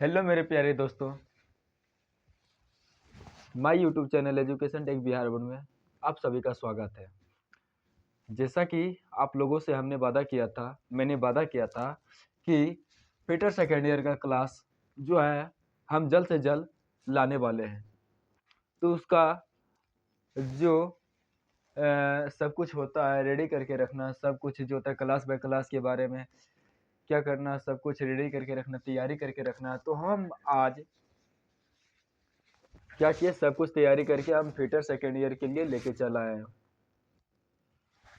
Hello मेरे प्यारे दोस्तों, my YouTube channel education tech Bihar में आप सभी का स्वागत है। जैसा कि आप लोगों से मैंने वादा किया था कि पीटर सेकेंड ईयर का क्लास जो है हम जल्द से जल्द लाने वाले हैं। तो उसका जो सब कुछ होता है रेडी करके रखना, सब कुछ जो होता है क्लास बाय क्लास के बारे में क्या करना, सब कुछ रेडी करके रखना, तैयारी करके रखना। तो हम आज क्या किए, सब कुछ तैयारी करके हम पीटर सेकेंड ईयर के लिए लेके चल आए हैं।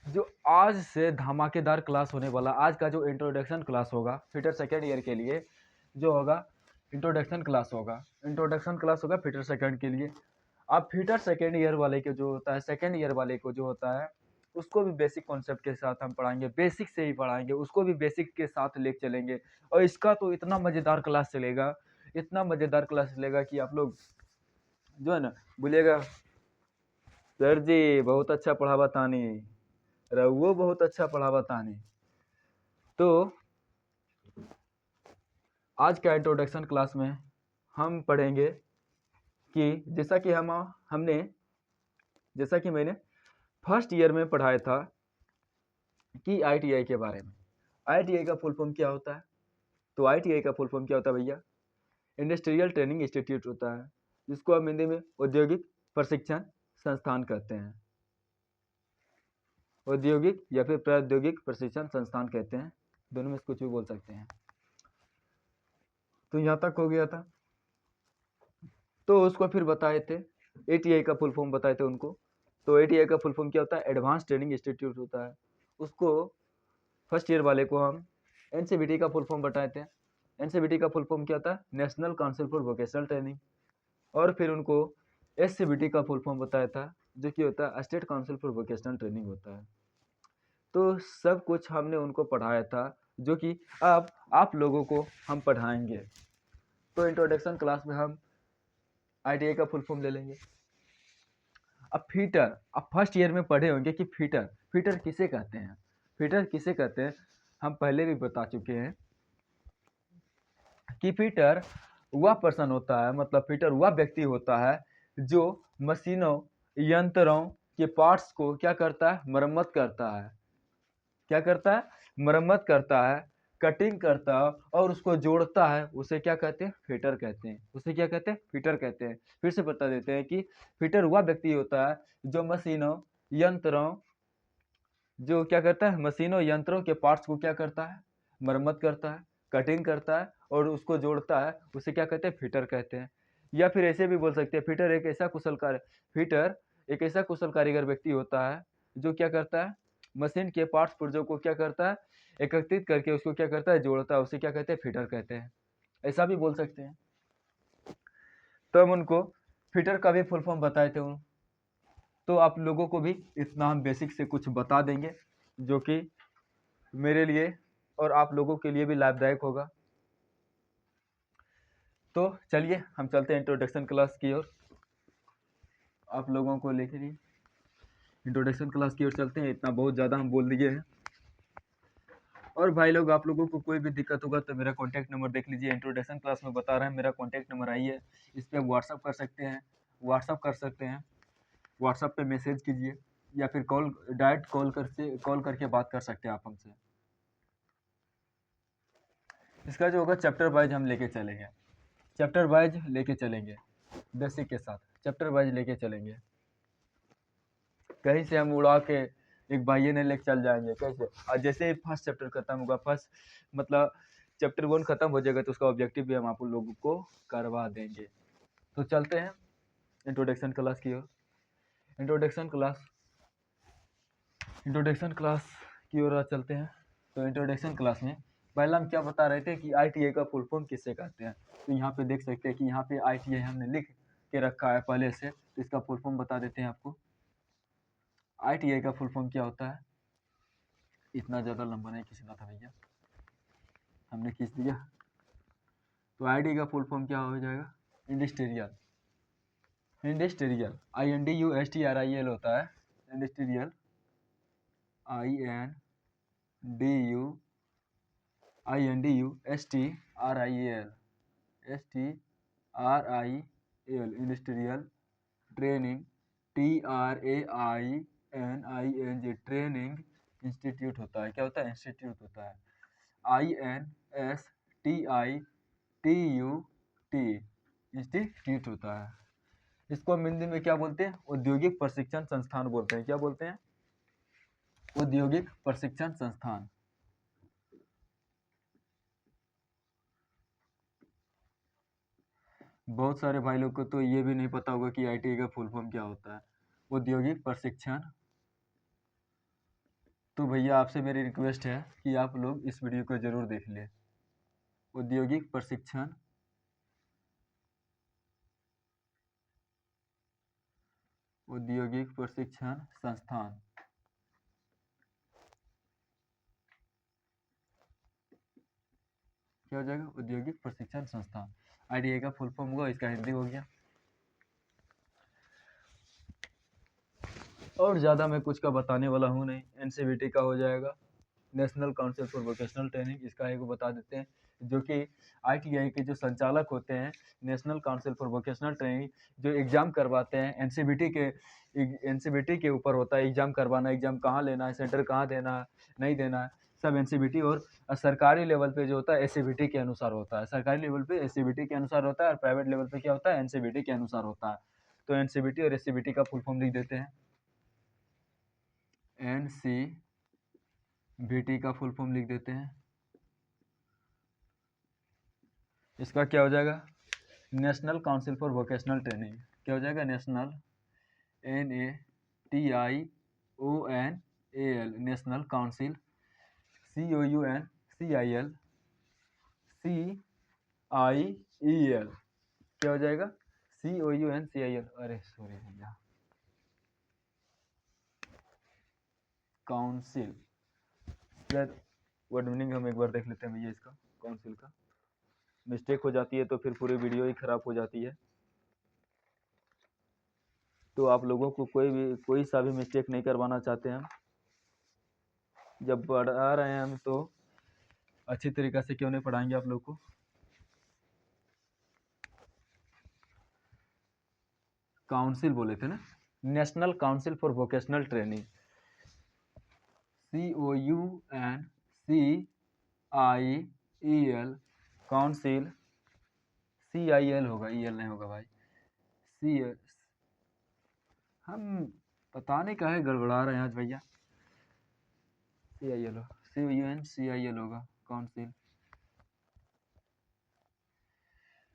जो आज से धमाकेदार क्लास होने वाला, आज का जो इंट्रोडक्शन क्लास होगा फिटर सेकेंड ईयर के लिए, जो होगा इंट्रोडक्शन क्लास होगा फिटर सेकेंड के लिए। अब फिटर सेकेंड ईयर वाले के जो होता है, सेकेंड ईयर वाले को जो होता है उसको भी बेसिक कॉन्सेप्ट के साथ हम पढ़ाएंगे, बेसिक से ही पढ़ाएंगे, उसको भी बेसिक के साथ ले चलेंगे। और इसका तो इतना मज़ेदार क्लास चलेगा, इतना मज़ेदार क्लास चलेगा कि आप लोग जो है ना बोलिएगा, सर जी बहुत अच्छा पढ़ावा तानी, रहुओ बहुत अच्छा पढ़ावा तानी। तो आज का इंट्रोडक्शन क्लास में हम पढ़ेंगे कि जैसा कि मैंने फर्स्ट ईयर में पढ़ाया था कि आईटीआई के बारे में। आईटीआई का फुल फॉर्म क्या होता है? तो आईटीआई का फुल फॉर्म क्या होता है भैया? इंडस्ट्रियल ट्रेनिंग इंस्टीट्यूट होता है, जिसको हम हिंदी में औद्योगिक प्रशिक्षण संस्थान कहते हैं। औद्योगिक या फिर प्रौद्योगिक प्रशिक्षण संस्थान कहते हैं, दोनों में से कुछ भी बोल सकते हैं। तो यहाँ तक हो गया था। तो उसको फिर बताए थे, एटीआई का फुल फॉर्म बताए थे उनको। तो एटीआई का फुल फॉर्म क्या होता है? एडवांस ट्रेनिंग इंस्टीट्यूट होता है। उसको फर्स्ट ईयर वाले को हम एनसीबीटी का फुल फॉर्म बताए थे। एनसीबीटी का फुल फॉर्म क्या होता है? National council for vocational training. और फिर उनको एससीबीटी का फुल फॉर्म बताया था, जो कि होता है state council for vocational training होता है। तो सब कुछ हमने उनको पढ़ाया था, जो कि अब आप लोगों को हम पढ़ाएंगे। तो इंट्रोडक्शन क्लास में हम आईटीआई का फुल फॉर्म ले लेंगे। अब फीटर, अब फर्स्ट ईयर में पढ़े होंगे कि फीटर किसे कहते हैं। फीटर किसे कहते हैं हम पहले भी बता चुके हैं कि फीटर वह पर्सन होता है, मतलब फीटर वह व्यक्ति होता है जो मशीनों यंत्रों के पार्ट्स को क्या करता है? मरम्मत करता है। क्या करता है? मरम्मत करता है, कटिंग करता है और उसको जोड़ता है। उसे क्या कहते हैं? फिटर कहते हैं। उसे क्या कहते हैं? फिटर कहते हैं। फिर से बता देते हैं कि फिटर वह व्यक्ति होता है जो मशीनों यंत्रों, जो क्या करता है? मशीनों यंत्रों के पार्ट्स को क्या करता है? मरम्मत करता है, कटिंग करता है और उसको जोड़ता है। उसे क्या कहते हैं? फिटर कहते हैं। या फिर ऐसे भी बोल सकते हैं, फिटर एक ऐसा कुशल कारीगर व्यक्ति होता है जो क्या करता है? मशीन के पार्ट्स पुर्जों को क्या करता है? एकत्रित करके उसको क्या करता है? जोड़ता है। उसे क्या कहते हैं? फिटर कहते हैं। ऐसा भी बोल सकते हैं। तो हम उनको फिटर का भी फुल फॉर्म बताए थे तो आप लोगों को भी इतना हम बेसिक से कुछ बता देंगे, जो कि मेरे लिए और आप लोगों के लिए भी लाभदायक होगा। तो चलिए हम चलते हैं इंट्रोडक्शन क्लास की ओर, आप लोगों को लेकर ही इंट्रोडक्शन क्लास की ओर चलते हैं। इतना बहुत ज़्यादा हम बोल दिए हैं। और भाई लोग, आप लोगों को कोई भी दिक्कत होगा तो मेरा कॉन्टैक्ट नंबर देख लीजिए, इंट्रोडक्शन क्लास में बता रहे हैं, मेरा कॉन्टैक्ट नंबर आई है, इस पर व्हाट्सअप कर सकते हैं, व्हाट्सअप पे मैसेज कीजिए या फिर डायरेक्ट कॉल करके बात कर सकते हैं आप हमसे। इसका जो होगा चैप्टर वाइज हम लेके चलेंगे, बेसिक के साथ चैप्टर वाइज लेके चलेंगे। कहीं से हम उड़ा के एक भाई ने लेके चल जाएंगे कैसे? और जैसे ही फर्स्ट चैप्टर खत्म होगा, फर्स्ट मतलब चैप्टर 1 खत्म हो जाएगा, तो उसका ऑब्जेक्टिव भी हम आप लोगों को करवा देंगे। तो चलते हैं इंट्रोडक्शन क्लास की ओर। इंट्रोडक्शन क्लास की ओर चलते हैं। तो इंट्रोडक्शन क्लास में पहला हम क्या बता रहे थे कि आईटीआई का फुल फॉर्म किसे कहते हैं। तो यहाँ पे देख सकते हैं कि यहाँ पे आईटीआई हमने लिख के रखा है पहले से, तो इसका फुल फॉर्म बता देते हैं आपको। आईटीआई का फुल फॉर्म क्या होता है? इतना ज़्यादा लंबा नहीं खींचना था भैया, हमने खींच दिया। तो आईटी का फुल फॉर्म क्या हो जाएगा? इंडस्ट्रियल INDUSTRIAL होता है। Industrial INDUSTRIAL STRIAL industrial training, TRAINING training institute होता है। क्या होता है? इंस्टीट्यूट होता है। INSTITUT इंस्टीट्यूट होता है। इसको हम हिंदी में क्या बोलते हैं? औद्योगिक प्रशिक्षण संस्थान बोलते हैं। क्या बोलते हैं? औद्योगिक प्रशिक्षण संस्थान। बहुत सारे भाई लोग को तो ये भी नहीं पता होगा कि ITI का फुल फॉर्म क्या होता है, औद्योगिक प्रशिक्षण। तो भैया आपसे मेरी रिक्वेस्ट है कि आप लोग इस वीडियो को जरूर देख लें। औद्योगिक प्रशिक्षण औद्योगिक प्रशिक्षण संस्थान। क्या हो जाएगा? औद्योगिक प्रशिक्षण संस्थान। ITI का फुल फॉर्म होगा, इसका हिंदी हो गया। और ज़्यादा मैं कुछ का बताने वाला हूँ नहीं। NCVT का हो जाएगा, national council for vocational training, इसका एक बता देते हैं, जो कि ITI के जो संचालक होते हैं, national council for vocational training, जो एग्ज़ाम करवाते हैं NCVT के ऊपर होता है एग्ज़ाम करवाना। एग्ज़ाम कहाँ लेना है, सेंटर कहाँ देना है, नहीं देना है, सब NCVT। और सरकारी लेवल पे जो होता है SCVT के अनुसार होता है। सरकारी लेवल पे SCVT के अनुसार होता है, और प्राइवेट लेवल पे क्या होता है? NCVT के अनुसार होता है। तो NCVT और SCVT का फुल फॉर्म लिख देते हैं। NCVT का फुल फॉर्म लिख देते हैं। इसका क्या हो जाएगा? National council for vocational training. क्या हो जाएगा? National NATIONAL national council, COUNCIL क्या हो जाएगा? COUNCIL, अरे सॉरी भैया, काउंसिल। यार वर्ड मीनिंग हम एक बार देख लेते हैं भैया इसका। काउंसिल का मिस्टेक हो जाती है तो फिर पूरी वीडियो ही खराब हो जाती है। तो आप लोगों को कोई सा भी मिस्टेक नहीं करवाना चाहते हैं हम। जब पढ़ा रहे हैं हम तो अच्छी तरीक़ा से क्यों नहीं पढ़ाएंगे आप लोग को। काउंसिल बोले थे ना, national council for vocational training, COUNCIL council, CIL होगा, EL नहीं होगा भाई। हम पता नहीं काहे गड़बड़ा रहे हैं आज भैया। CIL COUNCIL होगा, council,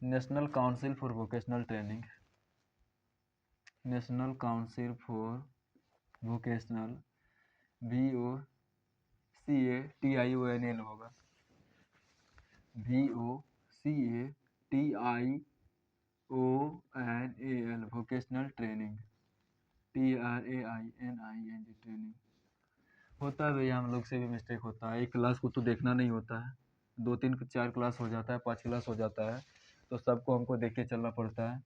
national council for vocational training, national council for vocational, VOCATIONL होगा, VOCATIONAL vocational training, TRAINING training. होता है भैया, हम लोग से भी मिस्टेक होता है। एक क्लास को तो देखना नहीं होता है, 2-3-4 क्लास हो जाता है, 5 क्लास हो जाता है, तो सबको हमको देख के चलना पड़ता है।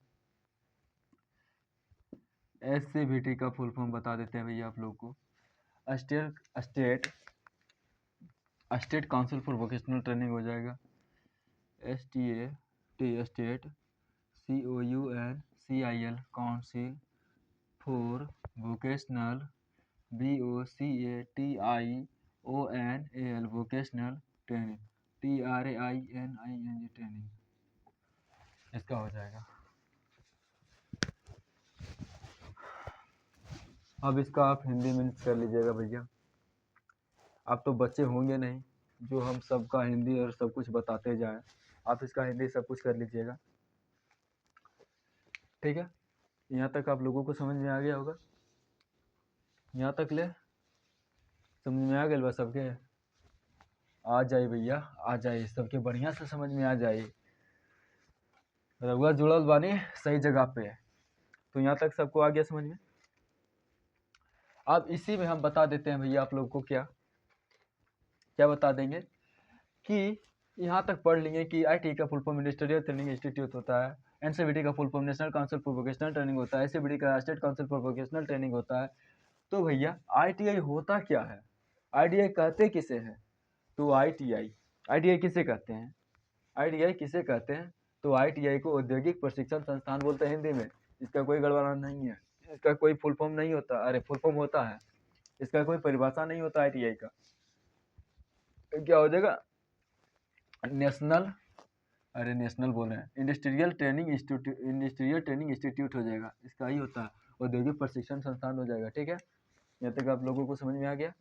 SCVT का फुल फॉर्म बता देते हैं भैया आप लोग को। State council for vocational training हो जाएगा, state COUNCIL council for vocational, VOCATIONAL vocational training, TRAINING training, इसका हो जाएगा। अब इसका आप हिंदी में कर लीजिएगा भैया। आप तो बच्चे होंगे नहीं जो हम सबका हिंदी और सब कुछ बताते जाएं। आप इसका हिंदी सब कुछ कर लीजिएगा, ठीक है? यहाँ तक आप लोगों को समझ में आ गया होगा? यहाँ तक ले समझ में आ गया बस सबके? आ जाए भैया, आ जाए, सबके बढ़िया से समझ में आ जाए। रउआ जुड़ल बानी सही जगह पे। तो यहाँ तक सबको आ गया समझ में? अब इसी में हम बता देते हैं भैया आप लोग को, क्या बता देंगे कि यहाँ तक पढ़ लेंगे कि ITI का full form industrial training institute होता है, NCVT का full form national council for vocational training होता है, SCVT का state council for vocational training होता है। तो भैया ITI होता क्या है? ITI कहते किसे हैं? तो ITI किसे कहते हैं? ITI किसे कहते हैं? तो ITI को औद्योगिक प्रशिक्षण संस्थान बोलते हैं हिंदी में। इसका कोई गड़बड़ नहीं है, इसका कोई फुल फॉर्म नहीं होता, अरे फुल फॉर्म होता है, इसका कोई परिभाषा नहीं होता ITI का। क्या हो जाएगा, नेशनल, अरे नेशनल बोले हैं, इंडस्ट्रियल ट्रेनिंग इंस्टीट्यूट हो जाएगा, इसका ही होता है, औद्योगिक प्रशिक्षण संस्थान हो जाएगा। ठीक है, यहाँ तक आप लोगों को समझ में आ गया।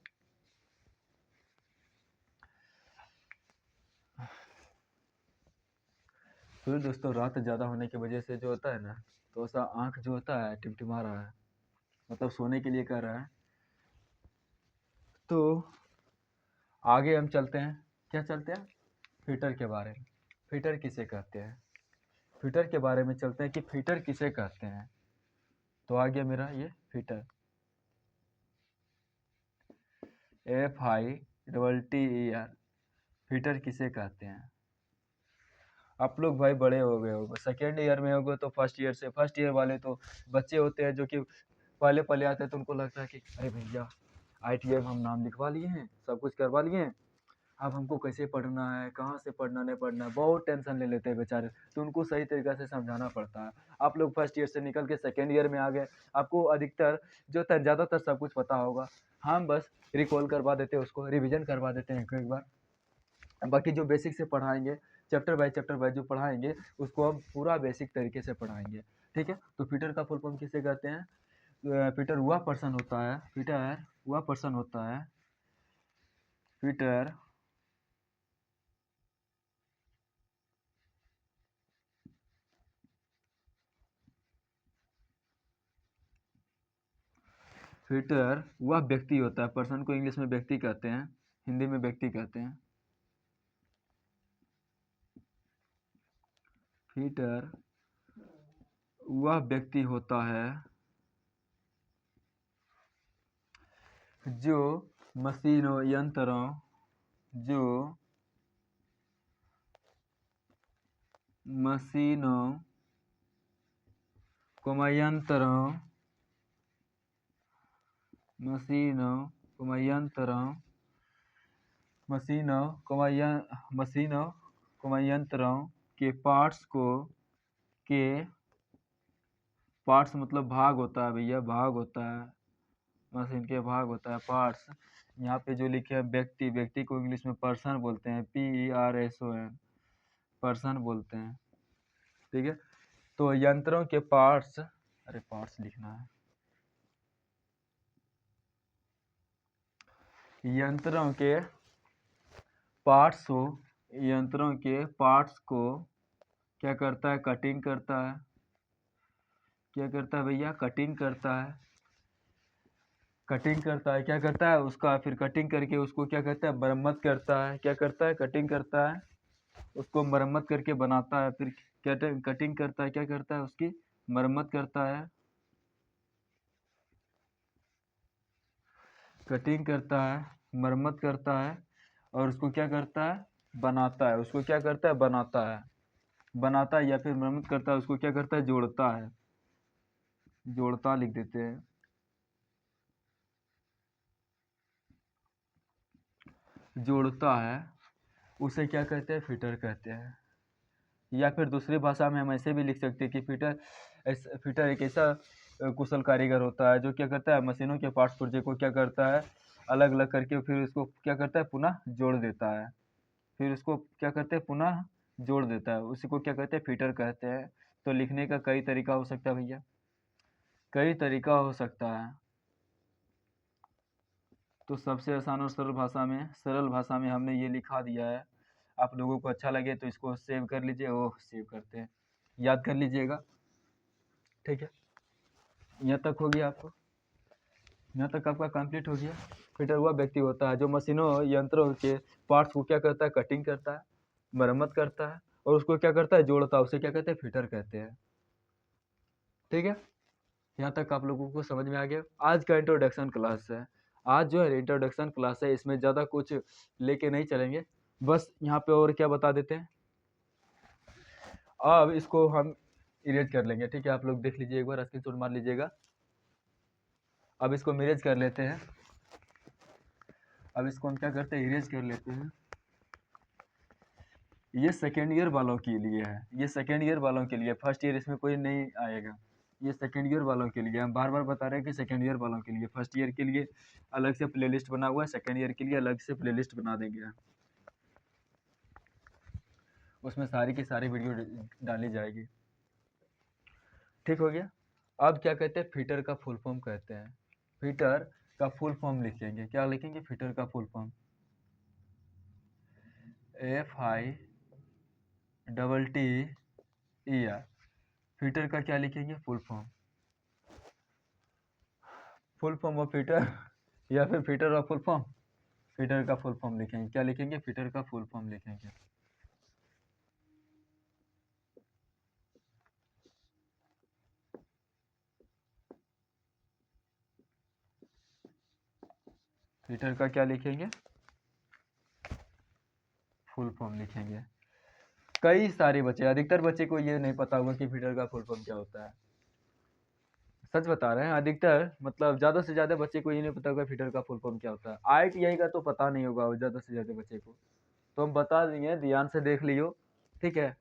तो दोस्तों रात ज़्यादा होने की वजह से जो होता है ना, तो ऐसा आँख जो होता है टिमटिमा रहा है, मतलब सोने के लिए कर रहा है। तो आगे हम चलते हैं, क्या चलते हैं, फिटर के बारे में। फिटर किसे कहते हैं, फिटर के बारे में चलते हैं कि फिटर किसे कहते हैं। तो आ गया मेरा ये फिटर, FITTER, फिटर किसे कहते हैं। आप लोग भाई बड़े हो गए हो, सेकेंड ईयर में हो गए, तो फर्स्ट ईयर से, फर्स्ट ईयर वाले तो बच्चे होते हैं जो कि पहले पहले आते हैं, तो उनको लगता है कि अरे भैया ITI में हम नाम लिखवा लिए हैं, सब कुछ करवा लिए हैं, अब हमको कैसे पढ़ना है, कहाँ से पढ़ना नहीं पढ़ना है, बहुत टेंशन ले लेते हैं बेचारे। तो उनको सही तरीक़ा से समझाना पड़ता है। आप लोग फर्स्ट ईयर से निकल के सेकेंड ईयर में आ गए, आपको अधिकतर जो ज़्यादातर सब कुछ पता होगा, हम बस रिकॉल करवा देते हैं, उसको रिविज़न करवा देते हैं एक बार। बाकी जो बेसिक से पढ़ाएंगे, चैप्टर बाय जो पढ़ाएंगे, उसको हम पूरा बेसिक तरीके से पढ़ाएंगे। ठीक है, तो फिटर का फुल फॉर्म किसे कहते हैं। फिटर वह पर्सन होता है, फिटर वह पर्सन होता है, फिटर फिटर वह व्यक्ति होता है, पर्सन को इंग्लिश में व्यक्ति कहते हैं, हिंदी में व्यक्ति कहते हैं। फिटर वह व्यक्ति होता है जो मशीनों यंत्रों जो मशीनों यंत्रों मशीनों यंत्रों के के पार्ट्स मतलब भाग होता है भैया, भाग होता है, मशीन के भाग होता है, पार्ट्स। यहाँ पे जो लिखे हैं व्यक्ति, व्यक्ति को इंग्लिश में पर्सन बोलते हैं, PERSON, पर्सन बोलते हैं। ठीक है, तो यंत्रों के पार्ट्स, अरे पार्ट्स लिखना है, यंत्रों के पार्ट्स हो, यंत्रों के पार्ट्स को क्या करता है, कटिंग करता है, क्या करता है भैया, कटिंग करता है, कटिंग करता है, क्या करता है उसका, फिर कटिंग करके उसको क्या कहता है, मरम्मत करता है, क्या करता है, कटिंग करता है, उसको मरम्मत करके बनाता है, फिर क्या कटिंग करता है, क्या करता है, उसकी मरम्मत करता है, कटिंग करता है, मरम्मत करता है, और उसको क्या करता है, बनाता है, उसको क्या करता है, बनाता है, बनाता है या फिर मरम्मत करता है, उसको क्या करता है, जोड़ता है, जोड़ता लिख देते हैं, जोड़ता है, उसे क्या कहते हैं, फिटर कहते हैं। या फिर दूसरी भाषा में हम ऐसे भी लिख सकते हैं कि फिटर एक ऐसा कुशल कारीगर होता है जो क्या करता है, मशीनों के पार्ट्स पुर्जे को क्या करता है, अलग अलग करके फिर उसको क्या करता है, पुनः जोड़ देता है, फिर उसको क्या करते हैं, पुनः जोड़ देता है, उसी को क्या कहते हैं, फिटर कहते हैं। तो लिखने का कई तरीका हो सकता है भैया, कई तरीका हो सकता है। तो सबसे आसान और सरल भाषा में हमने ये लिखा दिया है। आप लोगों को अच्छा लगे तो इसको सेव कर लीजिए, ओह सेव करते हैं, याद कर लीजिएगा। ठीक है, यहाँ तक हो गया आपको, यहाँ तक आपका कंप्लीट हो गया। फिटर वह व्यक्ति होता है जो मशीनों यंत्रों के पार्ट्स को क्या करता है, कटिंग करता है, मरम्मत करता है, और उसको क्या करता है, जोड़ता है, उसे क्या कहते हैं, फिटर कहते हैं। ठीक है, यहाँ तक आप लोगों को समझ में आ गया। आज का इंट्रोडक्शन क्लास है, आज जो है इंट्रोडक्शन क्लास है, इसमें ज़्यादा कुछ लेके नहीं चलेंगे, बस यहाँ पे और क्या बता देते हैं। अब इसको हम इरेज कर लेंगे, ठीक है, आप लोग देख लीजिए एक बार, स्क्रीनशॉट मार लीजिएगा। अब इसको इरेज कर लेते हैं, अब इसको हम क्या करते हैं, इरेज कर लेते हैं। ये सेकेंड ईयर वालों के लिए है, ये सेकेंड ईयर वालों के लिए, फर्स्ट ईयर इसमें कोई नहीं आएगा। ये सेकेंड ईयर वालों के लिए, हम बार बार बता रहे हैं कि सेकेंड ईयर वालों के लिए। फर्स्ट ईयर के लिए अलग से प्लेलिस्ट बना हुआ है, सेकेंड ईयर के लिए अलग से प्लेलिस्ट बना देंगे, उसमें सारी की सारी वीडियो डाली जाएगी। ठीक हो गया। अब क्या कहते हैं, फिटर का फुल फॉर्म कहते हैं। फिटर का फुल फॉर्म लिखेंगे, क्या लिखेंगे, फिटर का फुल फॉर्म FITTER। फिटर का क्या लिखेंगे, full form, full form of fitter या फिर fitter of full form, fitter का फुल फॉर्म लिखेंगे, क्या लिखेंगे, फिटर का फुल फॉर्म लिखेंगे। फिटर का क्या लिखेंगे, फुल फॉर्म लिखेंगे। कई सारे बच्चे, अधिकतर बच्चे को ये नहीं पता होगा कि फिटर का फुल फॉर्म क्या होता है। सच बता रहे हैं, अधिकतर मतलब ज़्यादा से ज़्यादा बच्चे को ये नहीं पता होगा फिटर का फुल फॉर्म क्या होता है। IITI का तो पता नहीं होगा ज़्यादा से ज़्यादा बच्चे को, तो हम बता देंगे, ध्यान से देख लियो, ठीक है,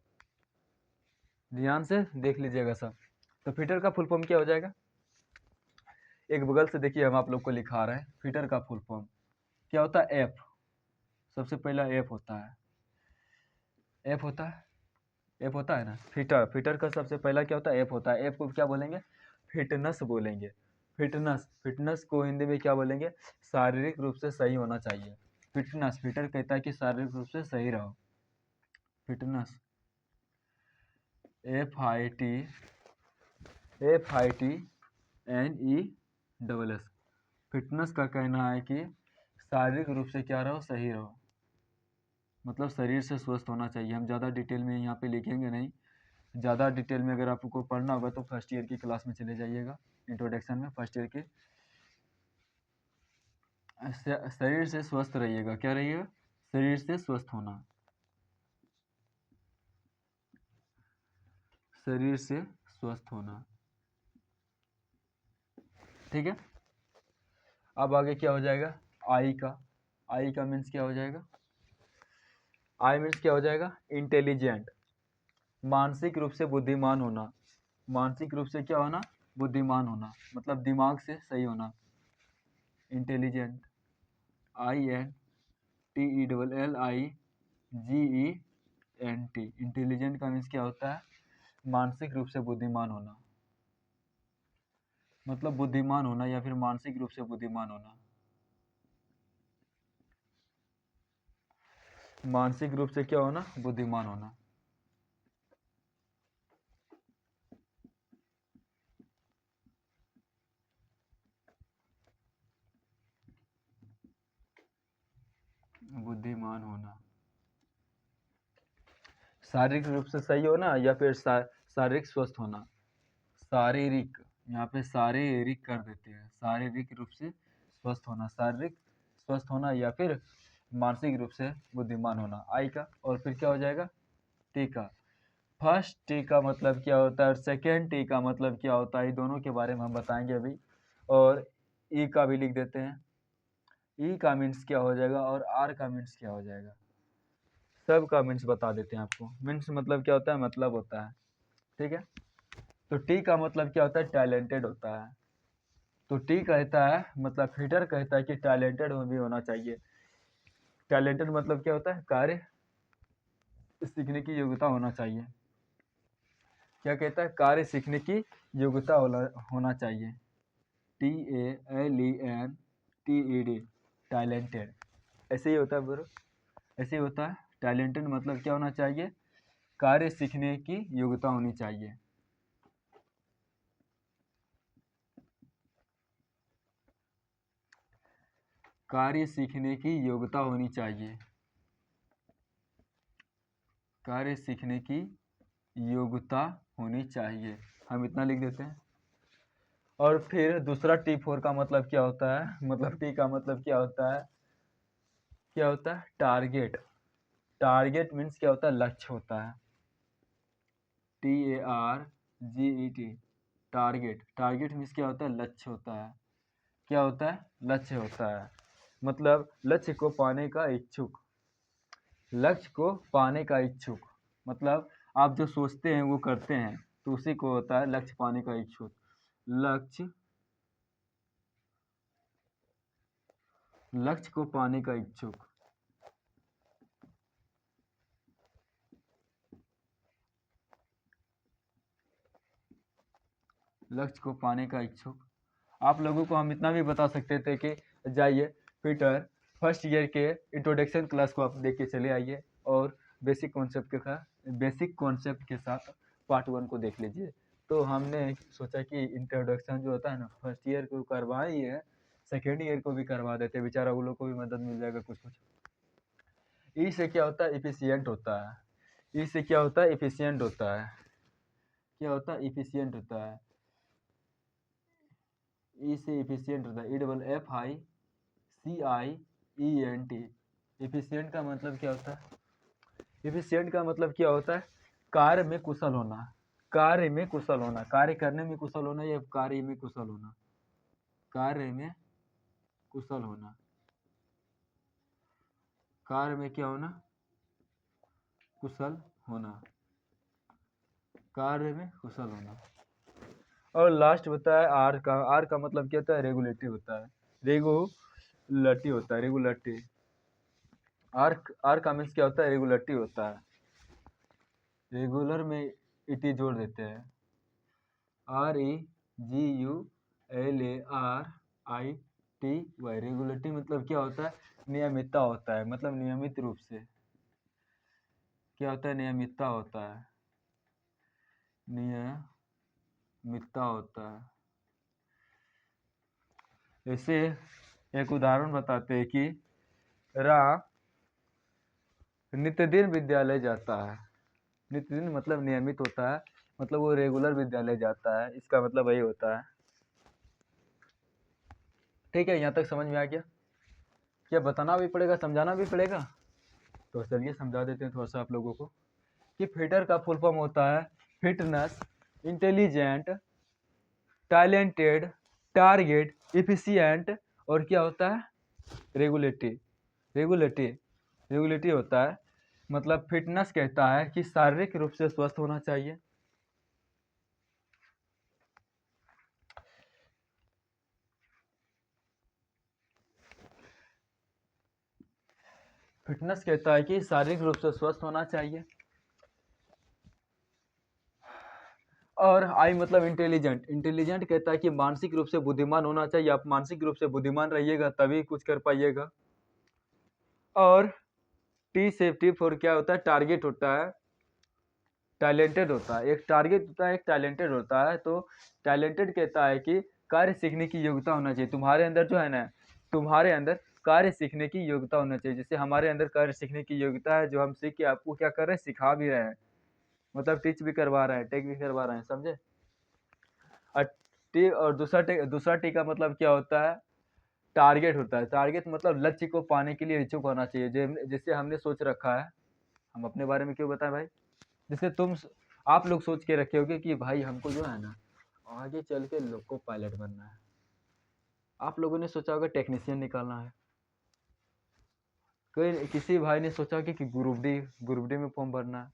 ध्यान से देख लीजिएगा सब। तो फिटर का फुल फॉर्म क्या हो जाएगा, एक बगल से देखिए हम आप लोग को लिखा रहे हैं, फिटर का फुल फॉर्म क्या होता है, एफ, सबसे पहला एफ होता है, एफ होता है, एफ होता है ना। फिटर, फिटर का सबसे पहला क्या होता है, एफ होता है। एफ को क्या बोलेंगे, फिटनेस बोलेंगे। फिटनेस, फिटनेस को हिंदी में क्या बोलेंगे, शारीरिक रूप से सही होना चाहिए। फिटनेस, फिटर कहता है कि शारीरिक रूप से सही रहो, फिटनेस, FITNESS। फिटनेस का कहना है कि शारीरिक रूप से क्या रहो, सही रहो, मतलब शरीर से स्वस्थ होना चाहिए। हम ज़्यादा डिटेल में यहाँ पे लिखेंगे नहीं, ज़्यादा डिटेल में अगर आपको पढ़ना होगा तो फर्स्ट ईयर की क्लास में चले जाइएगा, इंट्रोडक्शन में फर्स्ट ईयर के। शरीर से स्वस्थ रहिएगा, क्या रहिएगा, शरीर से स्वस्थ होना, शरीर से स्वस्थ होना, ठीक है। अब आगे क्या हो जाएगा, आई का, आई का मीन्स क्या हो जाएगा, आई मीन्स क्या हो जाएगा, इंटेलिजेंट, मानसिक रूप से बुद्धिमान होना, मानसिक रूप से क्या होना, बुद्धिमान होना, मतलब दिमाग से सही होना, इंटेलिजेंट, INTELLIGENT। इंटेलिजेंट का मीन्स क्या होता है, मानसिक रूप से बुद्धिमान होना, मतलब बुद्धिमान होना या फिर मानसिक रूप से बुद्धिमान होना, मानसिक रूप से क्या होना, बुद्धिमान होना। बुद्धिमान होना, शारीरिक रूप से सही होना या फिर शारीरिक स्वस्थ होना, शारीरिक, यहाँ पे शारीरिक कर देते हैं, शारीरिक रूप से स्वस्थ होना, शारीरिक स्वस्थ होना या फिर मानसिक रूप से बुद्धिमान होना, आई का। और फिर क्या हो जाएगा, टी का। फर्स्ट टी का मतलब क्या होता है और सेकेंड टी का मतलब क्या होता है, ये दोनों के बारे में हम बताएंगे अभी। और ई का भी लिख देते हैं, ई का मीन्स क्या हो जाएगा और आर का मीन्स क्या हो जाएगा, सब का मीन्स बता देते हैं आपको। मीन्स मतलब क्या होता है, मतलब होता है, ठीक है। तो टी का मतलब क्या होता है, टैलेंटेड होता है। तो टी कहता है, मतलब फिटर कहता है कि टैलेंटेड भी होना चाहिए। टैलेंटेड मतलब क्या होता है, कार्य सीखने की योग्यता होना चाहिए। क्या कहता है, कार्य सीखने की योग्यता होना चाहिए, TALENTED, टैलेंटेड, ऐसे ही होता है ब्रो, ऐसे ही होता है। टैलेंटेड मतलब क्या होना चाहिए, कार्य सीखने की योग्यता होनी चाहिए। कार्य सीखने की योग्यता होनी चाहिए, कार्य सीखने की योग्यता होनी चाहिए, हम इतना लिख देते हैं। और फिर दूसरा T4 का मतलब क्या होता है, मतलब टी का मतलब क्या होता है, क्या होता है, टारगेट। टारगेट मीन्स क्या होता है, लक्ष्य होता है, TARGET, टारगेट। टारगेट मीन्स क्या होता है, लक्ष्य होता है, क्या होता है, लक्ष्य होता है, मतलब लक्ष्य को पाने का इच्छुक, लक्ष्य को पाने का इच्छुक, मतलब आप जो सोचते हैं वो करते हैं, तो उसी को होता है लक्ष्य पाने का इच्छुक। लक्ष्य को पाने का इच्छुक। लक्ष्य को पाने का इच्छुक। आप लोगों को हम इतना भी बता सकते थे कि जाइए पीटर फर्स्ट ईयर के इंट्रोडक्शन क्लास को आप देख के चले आइए और बेसिक कॉन्सेप्ट के साथ पार्ट 1 को देख लीजिए। तो हमने सोचा कि इंट्रोडक्शन जो होता है ना, फर्स्ट ईयर को करवा ही है, सेकेंड ईयर को भी करवा देते, बेचारा वो लोग को भी मदद मिल जाएगा कुछ कुछ। ई से क्या होता है? इफिशियंट होता है। ई से क्या होता है? इफिशियंट होता है। क्या होता है? इफिशियंट होता है। ई से इफिशियंट होता है, EFFICIENT। इफिशियंट का मतलब क्या होता है? इफिशियंट का मतलब क्या होता है? कार्य में कुशल होना। कार्य में कुशल होना, कार्य करने में कुशल होना या कार्य में कुशल होना। कार्य में कुशल होना। कार्य में क्या होना? कुशल होना। कार्य में कुशल होना। और लास्ट होता है आर का। आर का मतलब क्या होता है? रेगुलेटरी होता है। रेगुलटी होता है, रेगुलटी। आर का मीन्स क्या होता है? रेगुलटी होता है। रेगुलर में इटी जोड़ देते हैं। REGULARITY। रेगुलटी मतलब क्या होता है? नियमितता होता है, मतलब नियमित रूप से। क्या होता है? नियमितता होता है। नियमितता होता है। जैसे एक उदाहरण बताते हैं कि राम नित्य दिन विद्यालय जाता है। नित्य दिन मतलब नियमित होता है, मतलब वो रेगुलर विद्यालय जाता है, इसका मतलब वही होता है। ठीक है, यहाँ तक समझ में आ गया? क्या बताना भी पड़ेगा, समझाना भी पड़ेगा? तो चलिए समझा देते हैं थोड़ा सा आप लोगों को कि फिटर का फुल फॉर्म होता है fitness, intelligent, talented, target, efficient, और क्या होता है? रेगुलेटरी। रेगुलेटरी रेगुलेटरी होता है, मतलब फिटनेस कहता है कि शारीरिक रूप से स्वस्थ होना चाहिए। फिटनेस कहता है कि शारीरिक रूप से स्वस्थ होना चाहिए। और आई मतलब इंटेलिजेंट। इंटेलिजेंट कहता है कि मानसिक रूप से बुद्धिमान होना चाहिए। आप मानसिक रूप से बुद्धिमान रहिएगा तभी कुछ कर पाइएगा। और टी सेफ्टी फॉर क्या होता है? टारगेट होता है, टैलेंटेड होता है। एक टारगेट होता है, एक टैलेंटेड होता है। तो टैलेंटेड कहता है कि कार्य सीखने की योग्यता होना चाहिए तुम्हारे अंदर, जो है ना, तुम्हारे अंदर कार्य सीखने की योग्यता होना चाहिए। जैसे हमारे अंदर कार्य सीखने की योग्यता है, जो हम सीख के आपको क्या कर रहे हैं? सिखा भी रहे हैं, मतलब टीच भी करवा रहे हैं, टेक भी करवा रहे हैं, समझे? और और दूसरा टी का मतलब क्या होता है? टारगेट होता है। टारगेट मतलब लक्ष्य को पाने के लिए इच्छुक होना चाहिए। जैसे हमने सोच रखा है, हम अपने बारे में क्यों बताएं भाई? जैसे आप लोग सोच के रखे होगे कि भाई हमको जो है ना आगे चल के लोको पायलट बनना है। आप लोगों ने सोचा होगा टेक्नीशियन निकालना है। कोई किसी भाई ने सोचा कि ग्रुप डी में फॉर्म भरना है।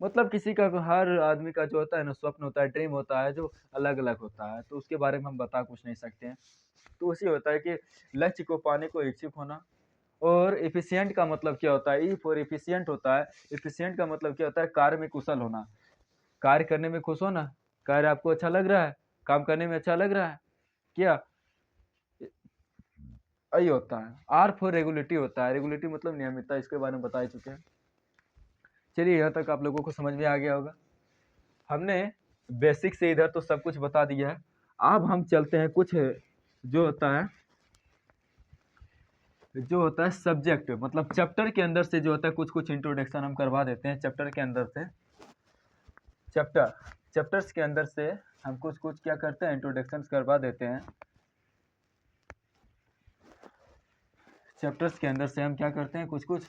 मतलब किसी का, हर आदमी का जो होता है ना स्वप्न होता है, ड्रीम होता है, जो अलग अलग होता है, तो उसके बारे में हम बता कुछ नहीं सकते हैं। तो उसी होता है कि लक्ष्य को पाने को इच्छुक होना। और एफिशिएंट का मतलब क्या होता है? ई फॉर एफिशिएंट होता है। एफिशिएंट का मतलब क्या होता है? कार्य में कुशल होना। कार्य करने में खुश होना। कार्य आपको अच्छा लग रहा है, काम करने में अच्छा लग रहा है क्या? यही होता है। आर फॉर रेगुलेटरी होता है। रेगुलेटरी मतलब नियमितता, इसके बारे में बता ही चुके हैं। चलिए यहाँ तक आप लोगों को समझ में आ गया होगा। हमने बेसिक से इधर तो सब कुछ बता दिया है। अब हम चलते हैं कुछ जो होता है सब्जेक्ट, मतलब चैप्टर के अंदर से जो होता है कुछ कुछ इंट्रोडक्शन हम करवा देते हैं चैप्टर के अंदर से। चैप्टर्स के अंदर से हम कुछ कुछ क्या करते हैं? इंट्रोडक्शन करवा देते हैं। चैप्टर्स के अंदर से हम क्या करते हैं? कुछ कुछ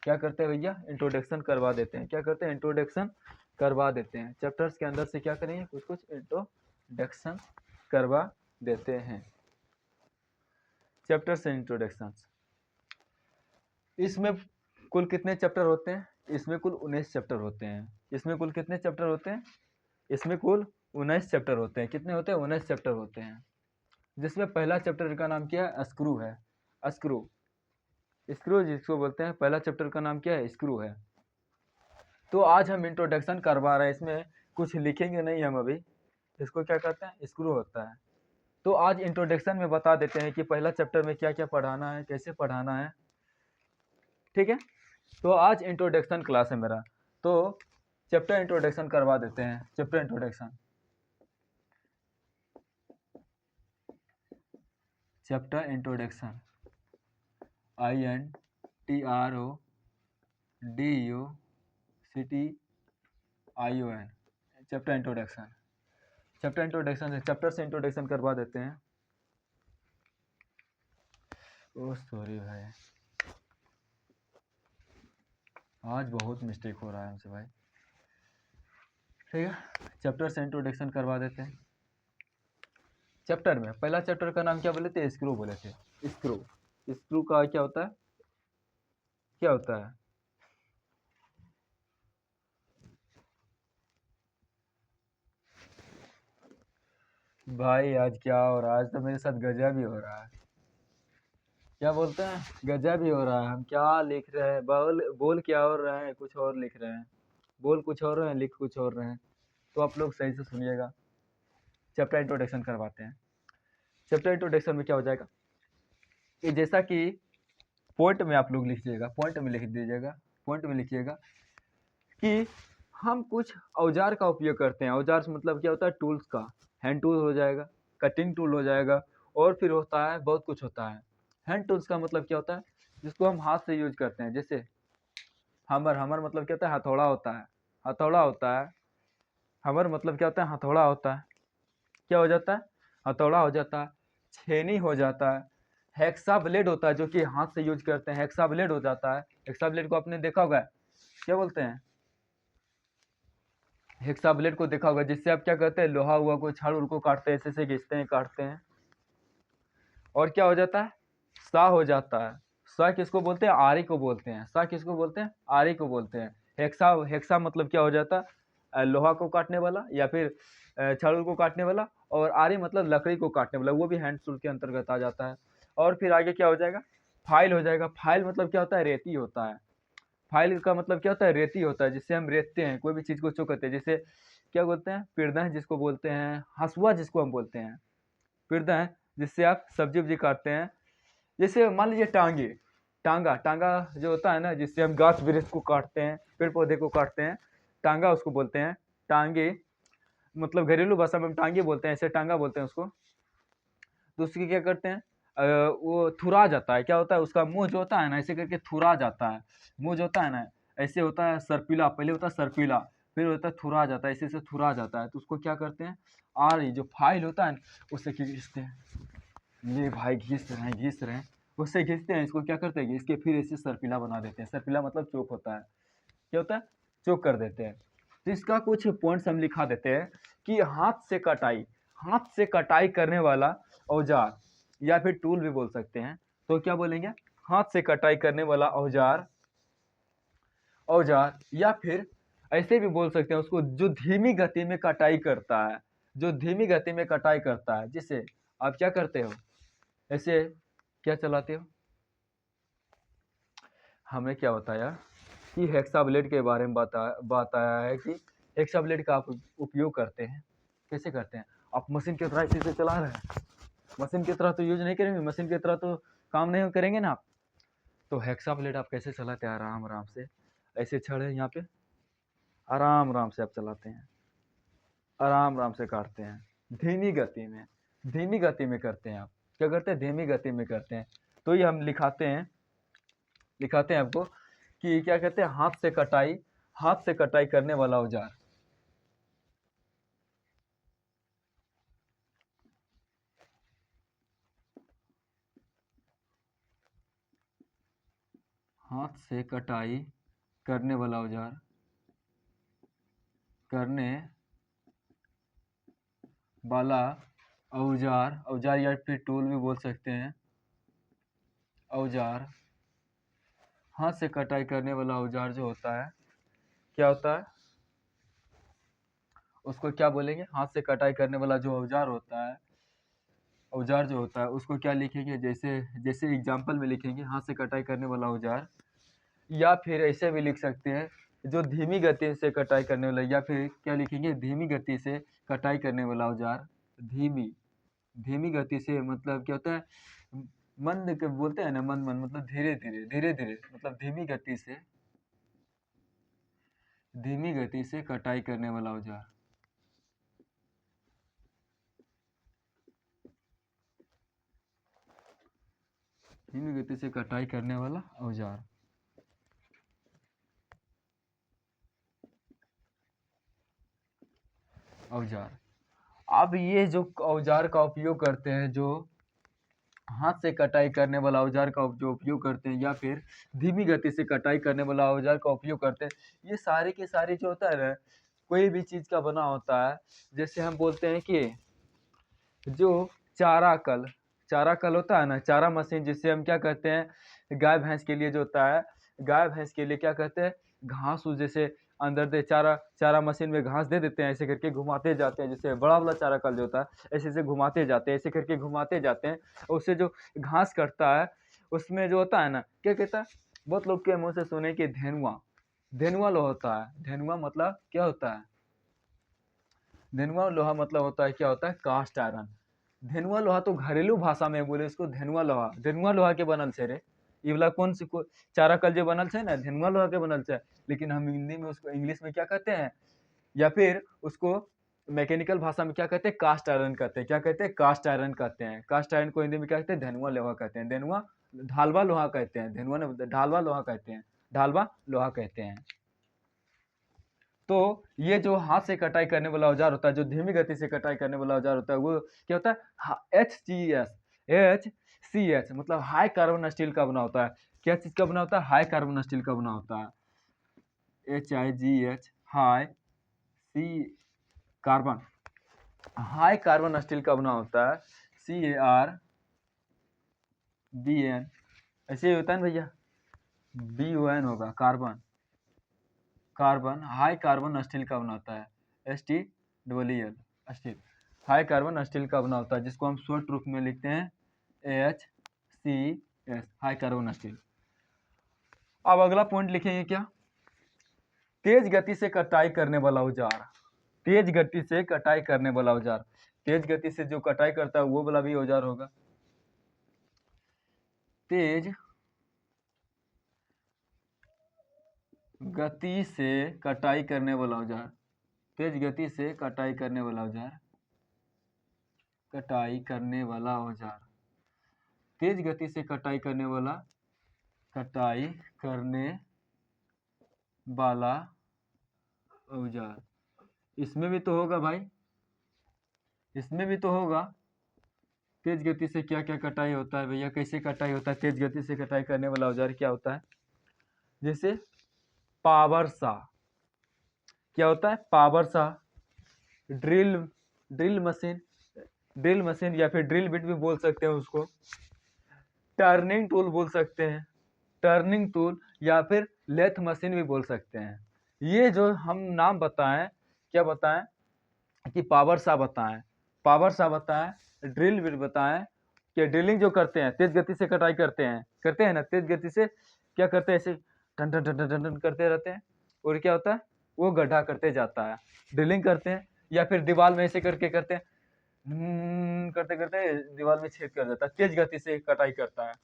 क्या करते हैं भैया? इंट्रोडक्शन करवा देते हैं। क्या करते हैं? इंट्रोडक्शन करवा देते हैं। चैप्टर्स के अंदर से क्या करेंगे? कुछ कुछ इंट्रोडक्शन करवा देते हैं। चैप्टर से इंट्रोडक्शन, इसमें कुल कितने चैप्टर होते हैं? इसमें कुल 19 चैप्टर होते हैं। इसमें कुल कितने चैप्टर होते हैं? इसमें कुल 19 चैप्टर होते हैं। कितने होते हैं? 19 चैप्टर होते हैं, जिसमें पहला चैप्टर का नाम क्या है? स्क्रू है। स्क्रू, स्क्रू जिसको बोलते हैं, पहला चैप्टर का नाम क्या है? स्क्रू है। तो आज हम इंट्रोडक्शन करवा रहे हैं, इसमें कुछ लिखेंगे नहीं हम अभी। इसको क्या कहते हैं? स्क्रू होता है। तो आज इंट्रोडक्शन में बता देते हैं कि पहला चैप्टर में क्या क्या पढ़ाना है, कैसे पढ़ाना है, ठीक है। तो आज इंट्रोडक्शन क्लास है मेरा, तो चैप्टर इंट्रोडक्शन करवा देते हैं। Chapter introduction, chapter introduction, INTRODUCTION, chapter introduction. Chapter introduction से, चैप्टर से इंट्रोडक्शन करवा देते हैं। ओह सॉरी भाई, आज बहुत मिस्टेक हो रहा है हमसे भाई, ठीक है। चैप्टर से इंट्रोडक्शन करवा देते हैं। चैप्टर में पहला चैप्टर का नाम क्या बोले थे? स्क्रू बोले थे। स्क्रू, स्क्रू का क्या होता है? क्या होता है? भाई आज क्या हो रहा है? आज तो मेरे साथ गजब ही हो रहा है। क्या बोलते हैं? गजब ही हो रहा है। हम क्या लिख रहे हैं, बोल बोल क्या और रहे हैं, कुछ और लिख रहे हैं। बोल कुछ और रहे हैं, लिख कुछ और रहे हैं। तो आप लोग सही से सुनिएगा। चैप्टर इंट्रोडक्शन करवाते हैं। चैप्टर इंट्रोडक्शन में क्या हो जाएगा कि जैसा कि पॉइंट में आप लोग लिखिएगा, पॉइंट में लिख दीजिएगा, पॉइंट में लिखिएगा कि हम कुछ औजार का उपयोग करते हैं। औजार से मतलब क्या होता है? टूल्स का। हैंड टूल हो जाएगा, कटिंग टूल हो जाएगा, और फिर होता है बहुत कुछ होता है। हैंड टूल्स का मतलब क्या होता है? जिसको हम हाथ से यूज करते हैं। जैसे हमर, हमर मतलब क्या होता है? हथौड़ा होता है, हथौड़ा होता है। हमर मतलब क्या होता है? हथौड़ा होता है। क्या हो जाता है? हथौड़ा हो जाता है, छेनी हो जाता है, हेक्सा ब्लेड होता है जो कि हाथ से यूज करते हैं, हेक्सा ब्लेड हो जाता है। हेक्सा ब्लेड को आपने देखा होगा, क्या बोलते हैं? हेक्सा ब्लेड को देखा होगा, जिससे आप क्या करते हैं? लोहा हुआ को, छड़ उड़ को काटते हैं, ऐसे से घिसते हैं, काटते हैं। और क्या हो जाता है? सा हो जाता है। सा किसको बोलते हैं? आरी को बोलते हैं। सा किसको बोलते हैं? आरी को बोलते हैं। हेक्सा, हेक्सा मतलब क्या हो जाता है? लोहा को काटने वाला या फिर छड़ को काटने वाला। और आरी मतलब लकड़ी को काटने वाला, वो भी हैंड टूल के अंतर्गत आ जाता है। और फिर आगे क्या हो जाएगा? फाइल हो जाएगा। फाइल मतलब क्या होता है? रेती होता है। फाइल का मतलब क्या होता है? रेती होता है, जिससे हम रेतते हैं, कोई भी चीज़ को चो करते हैं। जैसे क्या बोलते हैं? पिड़दह जिसको बोलते हैं, हसुआ जिसको हम बोलते हैं, पिड़दह जिससे आप सब्जी उब्जी काटते हैं। जैसे मान लीजिए टांगे, टांगा, टांगा जो होता है ना, जिससे हम गाछ वृक्ष को काटते हैं, पेड़ पौधे को काटते हैं, टांगा उसको बोलते हैं। टांगे मतलब घरेलू भाषा में हम टांगे बोलते हैं, ऐसे टांगा बोलते हैं उसको। तो उसकी क्या करते हैं? वो थुरा जाता है। क्या होता है? उसका मुंह जो होता है ना, ऐसे करके थुरा जाता है। मुंह जो होता है ना, ऐसे होता है सर्पिला, पहले होता है सर्पिला, फिर होता है थुरा जाता है, ऐसे ऐसे थुरा जाता है। तो उसको क्या करते हैं? और ये जो फाइल होता है ना, उससे खींचते हैं। ये भाई घिस रहे हैं, घिस रहे हैं, उससे घिसते हैं। इसको क्या करते हैं? घिस के फिर इसे सर्पिला बना देते हैं। सर्पिला मतलब चोक होता है। क्या होता है? चोक कर देते हैं। तो इसका कुछ पॉइंट्स हम लिखा देते हैं कि हाथ से कटाई, हाथ से कटाई करने वाला औजार या फिर टूल भी बोल सकते हैं। तो क्या बोलेंगे? हाथ से कटाई करने वाला औजार, औजार, या फिर ऐसे भी बोल सकते हैं उसको, जो धीमी गति में कटाई करता है, जो धीमी गति में कटाई करता है। जिसे आप क्या करते हो? ऐसे क्या चलाते हो? हमें क्या बताया कि हेक्सा ब्लेड के बारे में बताया है कि हेक्सा ब्लेड का आप उपयोग करते हैं। कैसे करते हैं? आप मशीन की तरह इसे चला रहे हैं, मशीन की तरह तो यूज नहीं करेंगे, मशीन की तरह तो काम नहीं करेंगे ना आप। तो हेक्सा ब्लेड आप कैसे चलाते हैं? आराम आराम से, ऐसे छड़ है यहाँ पे, आराम आराम से आप चलाते हैं, आराम आराम से काटते हैं, धीमी गति में, धीमी गति में करते हैं आप। क्या करते हैं? धीमी गति में करते हैं। तो ये हम लिखाते हैं, लिखाते हैं आपको कि क्या कहते हैं? हाथ से कटाई, हाथ से कटाई करने वाला औजार। हाथ से कटाई करने वाला औजार, करने वाला औजार, औजार या फिर टूल भी बोल सकते हैं। औजार हाथ से कटाई करने वाला औजार जो होता है क्या होता है, उसको क्या बोलेंगे? हाथ से कटाई करने वाला जो औजार होता है, औजार जो होता है उसको क्या लिखेंगे? जैसे जैसे एग्जाम्पल में लिखेंगे हाथ से कटाई करने वाला औजार, या फिर ऐसे भी लिख सकते हैं जो धीमी गति से कटाई करने वाला, या फिर क्या लिखेंगे? धीमी गति से कटाई करने वाला औजार। धीमी धीमी गति से मतलब क्या होता है? मंद के बोलते हैं ना, मंद मंद मतलब धीरे धीरे धीरे धीरे, मतलब धीमी गति से कटाई करने वाला औजार। धीमी गति से कटाई करने वाला औजार। औजार। अब ये जो औजार का उपयोग करते हैं, जो हाथ से कटाई करने वाला औजार का जो उपयोग करते हैं, या फिर धीमी गति से कटाई करने वाला औजार का उपयोग करते हैं, ये सारे के सारे जो होता है ना, कोई भी चीज का बना होता है। जैसे हम बोलते हैं कि जो चारा कल होता है ना, चारा मशीन, जिससे हम क्या करते हैं, गाय भैंस के लिए जो होता है, गाय भैंस के लिए क्या करते हैं, घास उस जैसे अंदर दे चारा चारा मशीन में घास दे देते हैं, ऐसे करके घुमाते जाते हैं, जैसे बड़ा वाला चारा कल जो होता है ऐसे ऐसे घुमाते जाते हैं, ऐसे करके घुमाते जाते हैं, और उससे जो घास कटता है उसमें जो होता है ना, क्या कहता है, बहुत लोग के मुंह से सुने कि धेनुआ, धेनुआ लोहा होता है। धेनुआ मतलब क्या होता है? धेनुआ लोहा मतलब होता है, क्या होता है? Cast iron. धेनुआ लोहा तो घरेलू भाषा में बोले इसको धेनुआ लोहा, धेनुआ लोहा के बनल छे रे। ई वाला कौन सी चारा कल जो बनल छे ना, धेनुआ लोहा के बनल छे। लेकिन हम हिंदी में उसको इंग्लिश में क्या कहते हैं, या फिर उसको मैकेनिकल भाषा में क्या कहते हैं? कास्ट आयरन कहते हैं। क्या कहते हैं? कास्ट आयरन कहते हैं। कास्ट आयरन को हिंदी में क्या कहते हैं? धेनुआ लोहा कहते हैं। धेनुआ ढालवा लोहा कहते हैं। धेनुआ ने ढालवा लोहा कहते हैं। ढालवा लोहा कहते हैं। तो ये जो हाथ से कटाई करने वाला औजार होता है, जो धीमी गति से कटाई करने वाला औजार होता है, वो क्या होता है? HCS मतलब हाई कार्बन स्टील का बना होता है। क्या चीज का बना होता है? हाई कार्बन स्टील का बना होता है। HIGH हाई, सी कार्बन, हाई कार्बन स्टील का बना होता है। CARBN, ऐसे ही होता है ना भैया, BON होगा, carbon, carbon high carbon steel का बना होता है। STEEL steel, high carbon steel का बना होता है, जिसको हम शॉर्ट रूप में लिखते हैं HCS, हाई कार्बन स्टील। अब अगला पॉइंट लिखेंगे क्या? तेज गति से कटाई करने वाला औजार। तेज गति से कटाई करने वाला औजार, तेज गति से जो कटाई करता है वो वाला भी औजार होगा। तेज गति से कटाई करने वाला औजार, तेज गति से कटाई करने वाला औजार, कटाई करने वाला औजार, तेज गति से कटाई करने वाला, कटाई करने वाला औजार। इसमें भी तो होगा भाई, इसमें भी तो होगा। तेज गति से क्या क्या कटाई होता है भैया? कैसे कटाई होता है? तेज गति से कटाई करने वाला औजार क्या होता है? जैसे पावर सा, क्या होता है? पावर सा, drill drill machine, drill machine या फिर ड्रिल बिट भी बोल सकते हैं उसको। टर्निंग टूल बोल सकते हैं, टर्निंग टूल, या फिर लेथ मशीन भी बोल सकते हैं। ये जो हम नाम बताएं, क्या बताएं? कि पावर सा बताएं, पावर सा बताएं, ड्रिल बिट बताएं, कि ड्रिलिंग जो करते हैं तेज गति से कटाई करते हैं ना, तेज गति से क्या करते हैं? ऐसे टन टन टन टन टन टन करते रहते हैं, और क्या होता है? वो गड्ढा करते जाता है। ड्रिलिंग करते हैं, या फिर दीवार में ऐसे करके करते हैं, करते करते दीवार में छेद कर देता है, तेज गति से कटाई करता है।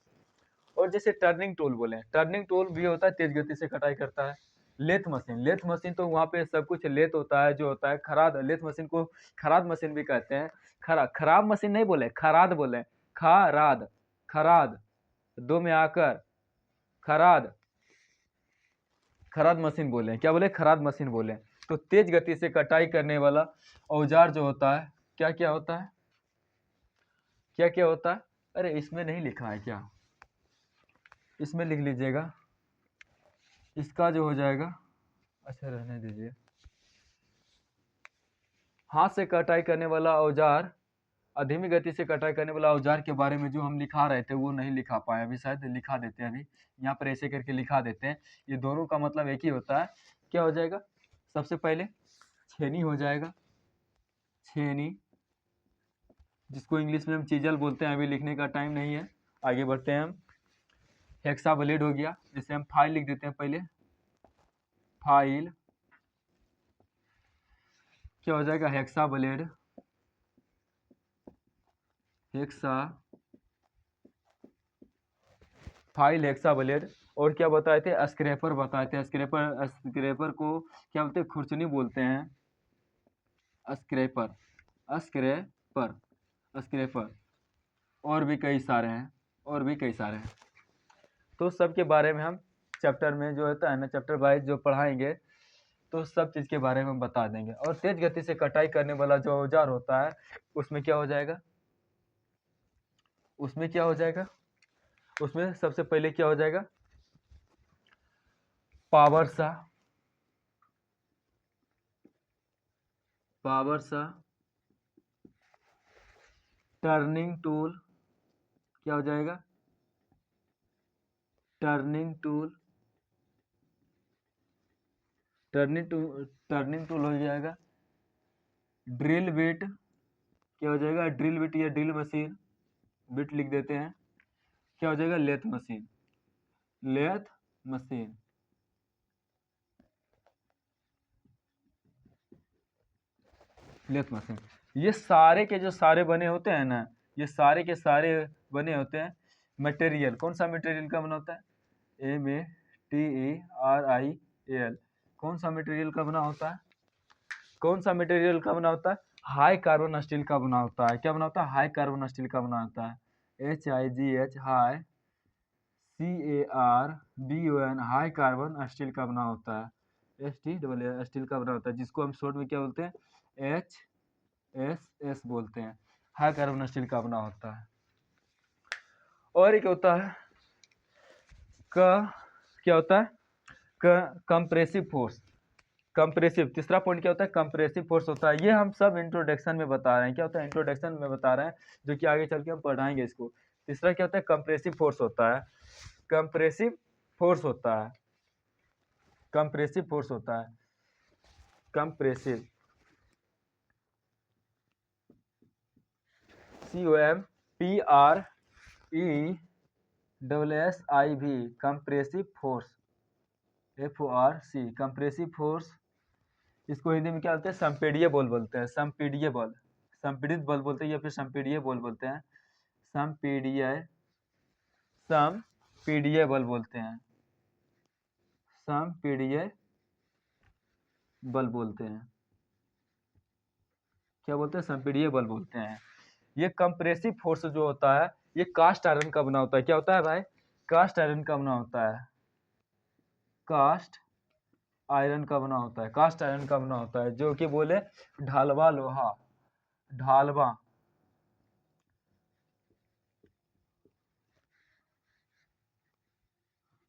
और जैसे टर्निंग टूल बोले, टर्निंग टूल भी होता है, तेज गति से कटाई करता है। लेथ मशीन, लेथ मशीन तो वहाँ पे सब कुछ लेथ होता है, जो होता है खराद, लेथ मशीन को खराद मशीन भी कहते हैं। खराब मशीन नहीं बोले, खराद बोले, खराद, खराद दो में आकर खराद, खराद मशीन बोले, क्या बोले? खराद मशीन बोले। तो तेज गति से कटाई करने वाला औजार जो होता है, क्या क्या होता है? क्या क्या होता है? अरे इसमें नहीं लिखा है क्या? इसमें लिख लीजिएगा, इसका जो हो जाएगा, अच्छा रहने दीजिए। हाथ से कटाई करने वाला औजार धीमी गति से कटाई करने वाला औजार के बारे में जो हम लिखा रहे थे वो नहीं लिखा पाए, अभी शायद लिखा देते हैं, अभी यहाँ पर ऐसे करके लिखा देते हैं। ये दोनों का मतलब एक ही होता है। क्या हो जाएगा? सबसे पहले छेनी हो जाएगा, छेनी, जिसको इंग्लिश में हम चीजल बोलते हैं। अभी लिखने का टाइम नहीं है, आगे बढ़ते हैं हम। हेक्सा ब्लेड हो गया, जैसे हम फाइल लिख देते हैं पहले, फाइल। क्या हो जाएगा? Hexa blade, hexa file, hexa blade. और क्या बताए थे? स्क्रैपर बताए थे। स्क्रैपर, स्क्रैपर को क्या बोलते हैं? खुरचनी बोलते हैं, स्क्रैपर, स्क्रैपर, स्क्रैपर। और भी कई सारे हैं, और भी कई सारे हैं। तो सबके बारे में हम चैप्टर में जो होता है ना, चैप्टर वाइज जो पढ़ाएंगे तो सब चीज़ के बारे में हम बता देंगे। और तेज गति से कटाई करने वाला जो औजार होता है उसमें क्या हो जाएगा? उसमें क्या हो जाएगा? उसमें सबसे पहले क्या हो जाएगा? पावर सा, पावर सा, टर्निंग टूल। क्या हो जाएगा? टर्निंग टूल, टर्निंग टूल हो जाएगा। Drill bit. क्या हो जाएगा? ड्रिल बिट या ड्रिल मशीन, बिट लिख देते हैं। क्या हो जाएगा? Lathe machine, lathe machine. Lathe machine. ये सारे के जो सारे बने होते हैं ना, ये सारे के सारे बने होते हैं मटेरियल। कौन सा मटेरियल का बना होता है? MATERIAL। कौन सा मटेरियल का बना होता है? कौन सा मटेरियल का बना होता है? हाई कार्बन स्टील का बना होता है। क्या बना होता है? हाई कार्बन स्टील का बना होता है। HIGH, high, CARBON, high carbon steel का बना होता है। ST स्टील का बना होता है, जिसको हम शॉर्ट में क्या बोलते हैं? HSS बोलते हैं। हाई कार्बन स्टील का बना होता है। और एक होता है क्या होता है? Compressive force. कंप्रेसिव, तीसरा पॉइंट क्या होता है? कंप्रेसिव फोर्स होता है। ये हम सब इंट्रोडक्शन में बता रहे हैं। क्या होता है? इंट्रोडक्शन में बता रहे हैं, जो कि आगे चल के हम पढ़ाएंगे इसको। तीसरा क्या होता है? कंप्रेसिव फोर्स होता है। कंप्रेसिव फोर्स होता है, कंप्रेसिव फोर्स होता है, compressive, COMPRESSIV, compressive force, FORC, compressive force. इसको हिंदी में क्या बोलते हैं? संपीड़िय बल बोलते हैं। संपीड़िय बल, संपीड़ित बल बोलते हैं, या फिर संपीड़िय बल बोलते हैं। संपीड़िय, संपीड़िय बल बोलते हैं, संपीड़िय बल बोलते हैं। क्या बोलते हैं? संपीड़िय बल बोलते हैं। ये कंप्रेसिव फोर्स जो होता है ये कास्ट आयरन का बना होता है। क्या होता है भाई? कास्ट आयरन का बना होता है, कास्ट आयरन का बना होता है, कास्ट आयरन का बना होता है, जो कि बोले ढालवा लोहा, ढालवा,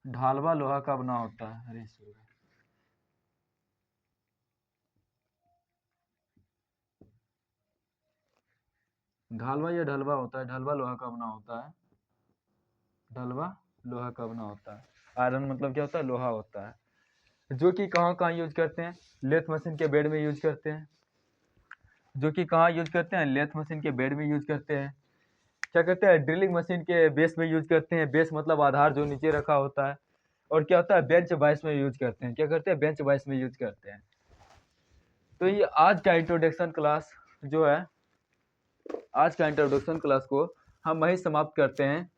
ढालवा लोहा का बना होता है। अरे ढालवा या ढलवा होता है, ढलवा लोहा का बना होता है, ढलवा लोहा का बना होता है। आयरन मतलब क्या होता है? लोहा होता है। जो कि कहाँ कहाँ यूज करते हैं? लेथ मशीन के बेड में यूज करते हैं। जो कि कहाँ यूज करते हैं? लेथ मशीन के बेड में यूज करते हैं। क्या कहते हैं? ड्रिलिंग मशीन के बेस में यूज करते हैं। बेस मतलब आधार जो नीचे रखा होता है। और क्या होता है? बेंच बाइस में यूज करते हैं। क्या करते हैं? बेंच बाइस में यूज करते हैं। तो ये आज का इंट्रोडक्शन क्लास जो है, आज का इंट्रोडक्शन क्लास को हम वहीं समाप्त करते हैं।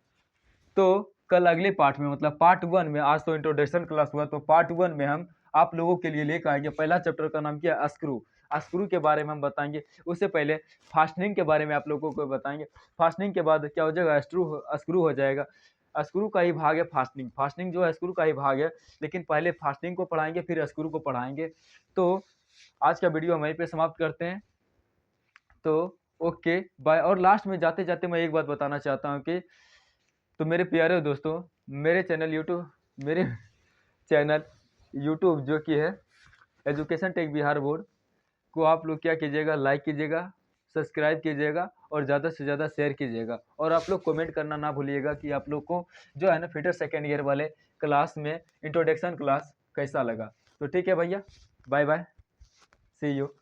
तो कल अगले पार्ट में, मतलब पार्ट 1 में, आज तो इंट्रोडक्शन क्लास हुआ, तो पार्ट 1 में हम आप लोगों के लिए लेकर आएंगे। पहला चैप्टर का नाम क्या है? स्क्रू। स्क्रू के बारे में हम बताएंगे। उससे पहले फास्टनिंग के बारे में आप लोगों को बताएंगे। फास्टनिंग के बाद क्या हो जाएगा? स्क्रू हो जाएगा। स्क्रू का ही भाग है फास्टनिंग। फास्टनिंग जो है स्क्रू का ही भाग है, लेकिन पहले फास्टनिंग को पढ़ाएंगे फिर स्क्रू को पढ़ाएंगे। तो आज का वीडियो हम वहीं पे समाप्त करते हैं। तो ओके बाय। और लास्ट में जाते जाते मैं एक बात बताना चाहता हूँ कि तो मेरे प्यारे दोस्तों, मेरे चैनल यूट्यूब जो कि है एजुकेशन टेक बिहार बोर्ड को, आप लोग क्या कीजिएगा? लाइक कीजिएगा, सब्सक्राइब कीजिएगा और ज़्यादा से ज़्यादा शेयर कीजिएगा। और आप लोग कमेंट करना ना भूलिएगा कि आप लोग को जो है ना फिटर सेकेंड ईयर वाले क्लास में इंट्रोडक्शन क्लास कैसा लगा। तो ठीक है भैया, बाय बाय, सी यू।